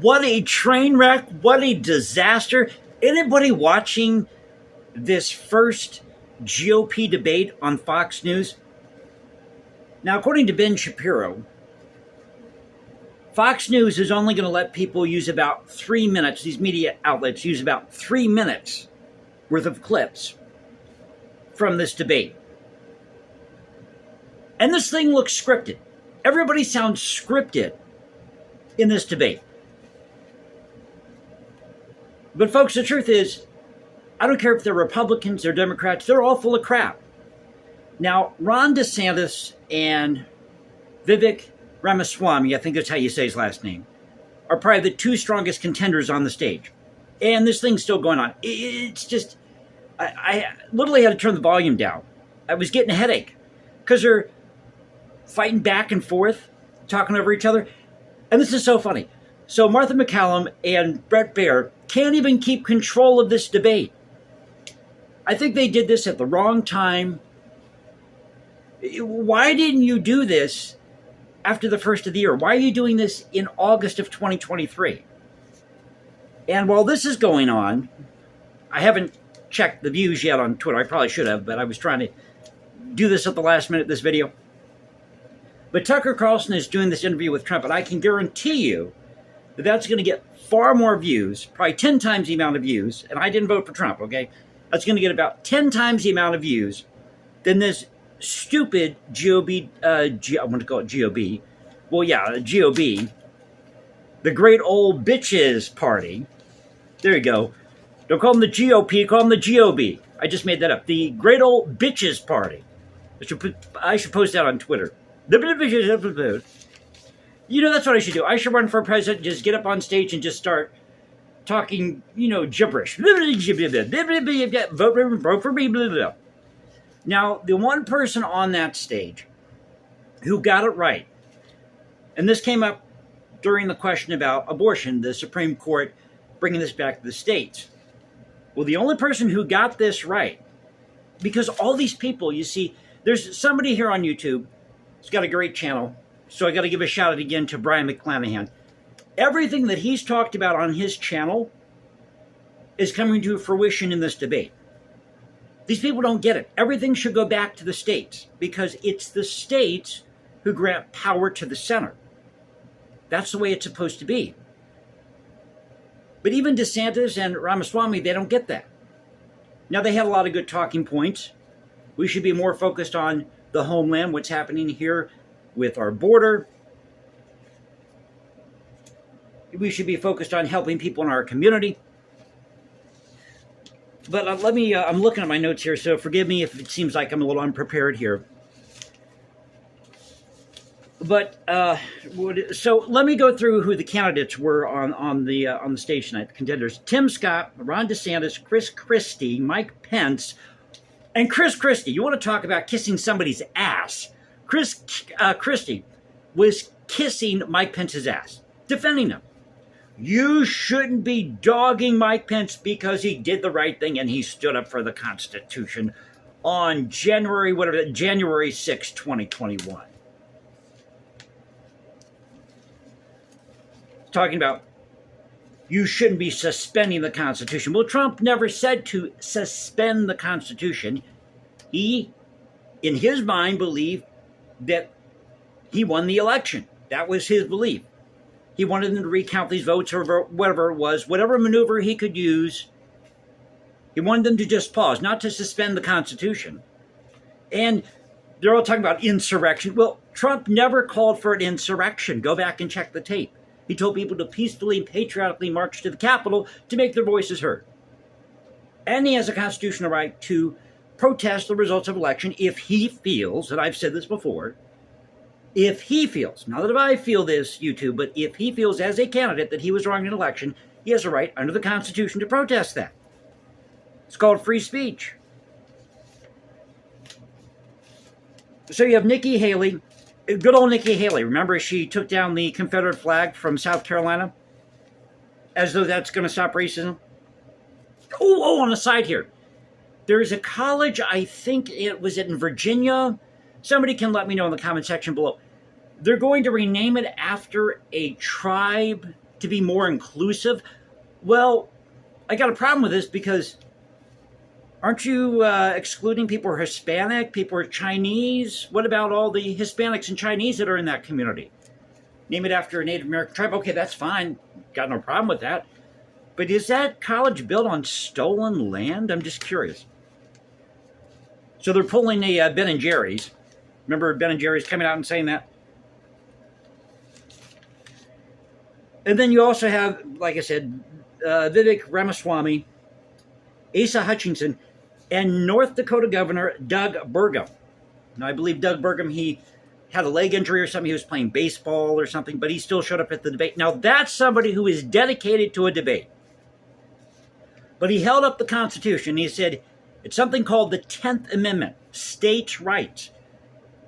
What a train wreck. What a disaster. Anybody watching this first GOP debate on Fox News? Now, according to Ben Shapiro, Fox News is only going to let people use about 3 minutes, these media outlets use about 3 minutes worth of clips from this debate. And this thing looks scripted. Everybody sounds scripted in this debate. But folks, the truth is, I don't care if they're Republicans or Democrats, they're all full of crap. Now, Ron DeSantis and Vivek Ramaswamy, I think that's how you say his last name, are probably the two strongest contenders on the stage. And this thing's still going on. It's just, I literally had to turn the volume down. I was getting a headache because they're fighting back and forth, talking over each other. And this is so funny. So Martha MacCallum and Bret Baier can't even keep control of this debate. I think they did this at the wrong time. Why didn't you do this after the first of the year? Why are you doing this in August of 2023? And while this is going on, I haven't checked the views yet on Twitter. I probably should have, but I was trying to do this at the last minute, this video. But Tucker Carlson is doing this interview with Trump, and I can guarantee you that that's going to get far more views, probably 10 times the amount of views, and I didn't vote for Trump, okay? That's going to get about 10 times the amount of views than this stupid GOB, I want to call it GOB. Well, yeah, GOB, the Great Old Bitches Party. There you go. Don't call them the GOP, call them the GOB. I just made that up. The Great Old Bitches Party. I should post that on Twitter. You know, that's what I should do. I should run for president, just get up on stage and just start talking, gibberish. Vote for me. Now, the one person on that stage who got it right, and this came up during the question about abortion, the Supreme Court bringing this back to the states. Well, the only person who got this right, because all these people, you see, there's somebody here on YouTube who's got a great channel, so I got to give a shout out again to Brian McClanahan. Everything that he's talked about on his channel is coming to fruition in this debate. These people don't get it. Everything should go back to the states because it's the states who grant power to the center. That's the way it's supposed to be. But even DeSantis and Ramaswamy, they don't get that. Now, they have a lot of good talking points. We should be more focused on the homeland, what's happening here with our border. We should be focused on helping people in our community. But I'm looking at my notes here, so forgive me if it seems like I'm a little unprepared here. But so let me go through who the candidates were on the stage tonight. The contenders: Tim Scott, Ron DeSantis, Chris Christie, Mike Pence, and Chris Christie. You want to talk about kissing somebody's ass? Chris Christie was kissing Mike Pence's ass, defending him. You shouldn't be dogging Mike Pence because he did the right thing and he stood up for the Constitution on January 6, 2021. Talking about you shouldn't be suspending the Constitution. Well, Trump never said to suspend the Constitution. He, in his mind, believed that he won the election. That was his belief. He wanted them to recount these votes or whatever it was, whatever maneuver he could use. He wanted them to just pause, not to suspend the Constitution. And they're all talking about insurrection. Well, Trump never called for an insurrection. Go back and check the tape. He told people to peacefully and patriotically march to the Capitol to make their voices heard. And he has a constitutional right to protest the results of election if he feels, and I've said this before, if he feels, not that I feel this, YouTube, but if he feels as a candidate that he was wrong in an election, he has a right under the Constitution to protest that. It's called free speech. So you have Nikki Haley, good old Nikki Haley. Remember, she took down the Confederate flag from South Carolina? As though that's going to stop racism. Oh, on the side here. There's a college, I think it was in Virginia. Somebody can let me know in the comment section below. They're going to rename it after a tribe to be more inclusive. Well, I got a problem with this because aren't you excluding people who are Hispanic, people who are Chinese? What about all the Hispanics and Chinese that are in that community? Name it after a Native American tribe. Okay, that's fine. Got no problem with that. But is that college built on stolen land? I'm just curious. So they're pulling the Ben and Jerry's. Remember Ben and Jerry's coming out and saying that? And then you also have, like I said, Vivek Ramaswamy, Asa Hutchinson, and North Dakota Governor Doug Burgum. Now, I believe Doug Burgum, he had a leg injury or something. He was playing baseball or something, but he still showed up at the debate. Now, that's somebody who is dedicated to a debate. But he held up the Constitution. He said, it's something called the 10th Amendment, states' rights.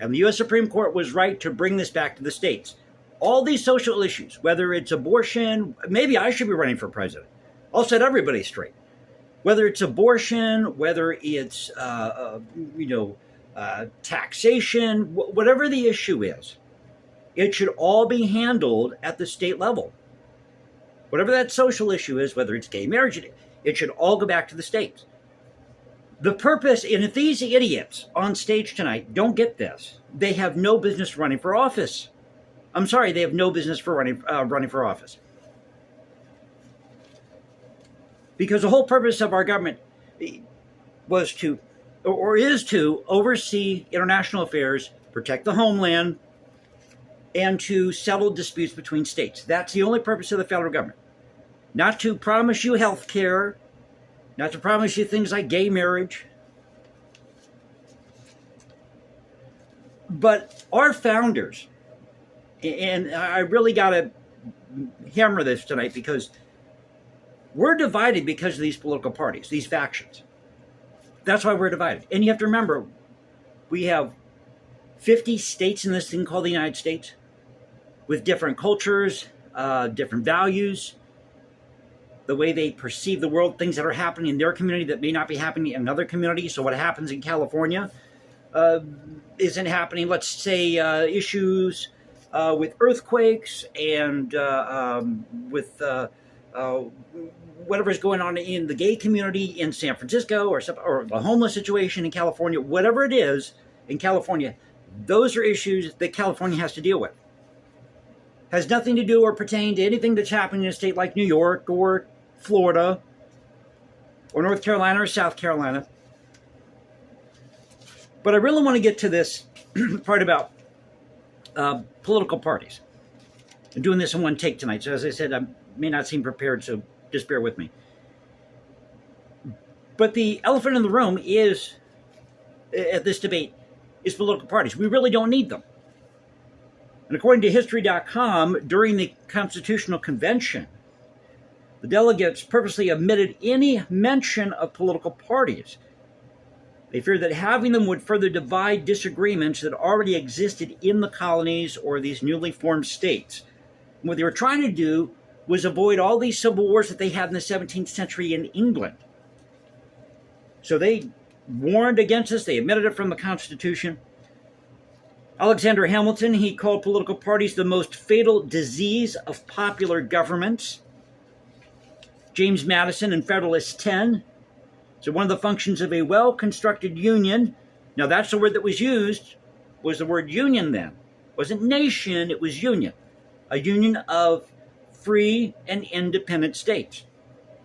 And the U.S. Supreme Court was right to bring this back to the states. All these social issues, whether it's abortion, maybe I should be running for president. I'll set everybody straight. Whether it's abortion, whether it's, taxation, whatever the issue is, it should all be handled at the state level. Whatever that social issue is, whether it's gay marriage, it should all go back to the states. The purpose, and if these idiots on stage tonight don't get this, they have no business running for office. I'm sorry, they have no business for running for office. Because the whole purpose of our government was to, or is to, oversee international affairs, protect the homeland, and to settle disputes between states. That's the only purpose of the federal government. Not to promise you health care, not to promise you things like gay marriage. But our founders, and I really got to hammer this tonight because we're divided because of these political parties, these factions. That's why we're divided. And you have to remember, we have 50 states in this thing called the United States with different cultures, different values, the way they perceive the world, things that are happening in their community that may not be happening in another community. So what happens in California isn't happening, let's say, issues with earthquakes and with whatever's going on in the gay community in San Francisco or the homeless situation in California, whatever it is in California, those are issues that California has to deal with. Has nothing to do or pertain to anything that's happening in a state like New York or Florida or North Carolina or South Carolina. But I really want to get to this part about political parties. I'm doing this in one take tonight. So as I said, I may not seem prepared, so just bear with me. But the elephant in the room is, at this debate, is political parties. We really don't need them. And according to History.com, during the Constitutional Convention, the delegates purposely omitted any mention of political parties. They feared that having them would further divide disagreements that already existed in the colonies or these newly formed states. And what they were trying to do was avoid all these civil wars that they had in the 17th century in England. So they warned against this. They omitted it from the Constitution. Alexander Hamilton, he called political parties the most fatal disease of popular governments. James Madison in Federalist 10. So one of the functions of a well-constructed union, now that's the word that was used, was the word union then. It wasn't nation, it was union. A union of free and independent states.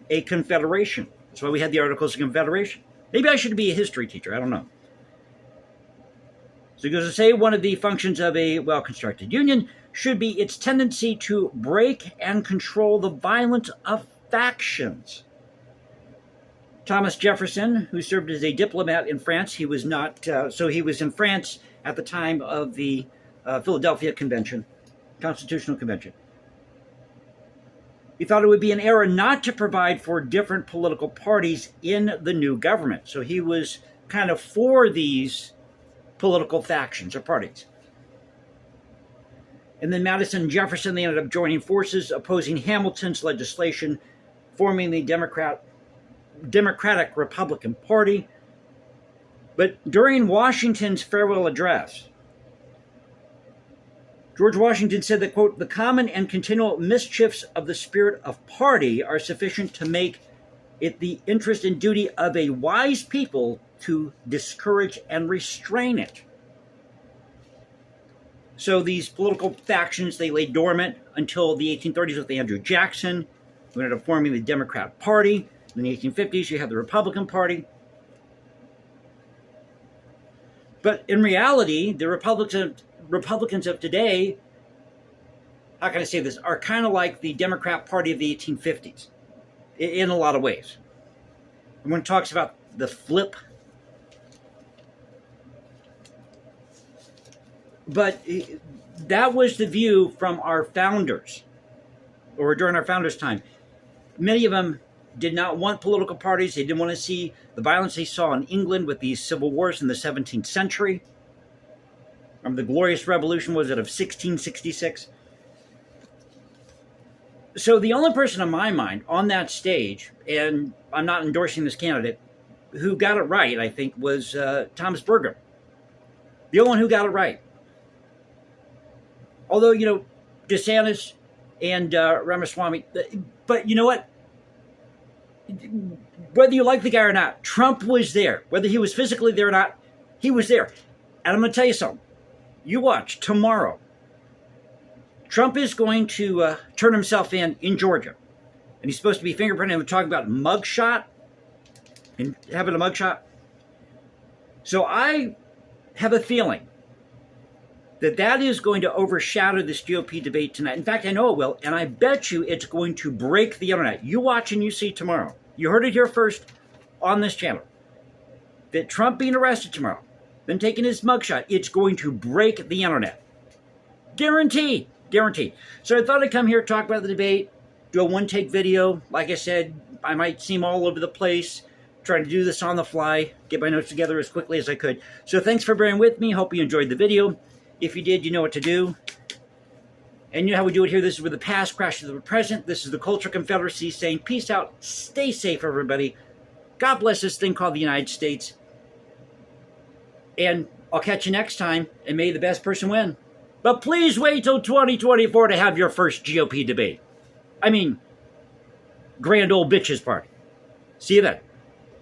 A confederation. That's why we had the Articles of Confederation. Maybe I should be a history teacher, I don't know. So he goes to say one of the functions of a well-constructed union should be its tendency to break and control the violence of factions. Thomas Jefferson, who served as a diplomat in France, he was not, so he was in France at the time of the Philadelphia Convention, Constitutional Convention. He thought it would be an error not to provide for different political parties in the new government. So he was kind of for these political factions or parties. And then Madison and Jefferson, they ended up joining forces, opposing Hamilton's legislation, forming the Democratic Republican Party. But during Washington's farewell address, George Washington said that, quote, the common and continual mischiefs of the spirit of party are sufficient to make it the interest and duty of a wise people to discourage and restrain it. So these political factions, they lay dormant until the 1830s with Andrew Jackson, who ended up forming the Democrat Party. In the 1850s, you have the Republican Party. But in reality, the Republicans of today, how can I say this, are kind of like the Democrat Party of the 1850s in a lot of ways. And when it talks about the flip, but that was the view from our founders, or during our founders' time. Many of them did not want political parties. They didn't want to see the violence they saw in England with these civil wars in the 17th century. Remember the Glorious Revolution, was it, of 1666? So the only person in my mind on that stage, and I'm not endorsing this candidate, who got it right, I think, was Thomas Burgum. The only one who got it right. Although, DeSantis and Ramaswamy, but you know what? Whether you like the guy or not, Trump was there. Whether he was physically there or not, he was there. And I'm going to tell you something. You watch tomorrow. Trump is going to turn himself in Georgia. And he's supposed to be fingerprinting. We're talking about mugshot and having a mugshot. So I have a feeling that is going to overshadow this GOP debate tonight. In fact, I know it will, and I bet you it's going to break the internet. You watch and you see tomorrow. You heard it here first on this channel. That Trump being arrested tomorrow, then taking his mugshot, it's going to break the internet. Guaranteed. Guaranteed. So I thought I'd come here, talk about the debate, do a one-take video. Like I said, I might seem all over the place, trying to do this on the fly, get my notes together as quickly as I could. So thanks for bearing with me. Hope you enjoyed the video. If you did, you know what to do. And you know how we do it here. This is where the past crashes with the present. This is the Culture Confederacy saying, peace out, stay safe, everybody. God bless this thing called the United States. And I'll catch you next time, and may the best person win. But please wait till 2024 to have your first GOP debate. I mean, grand old bitches party. See you then.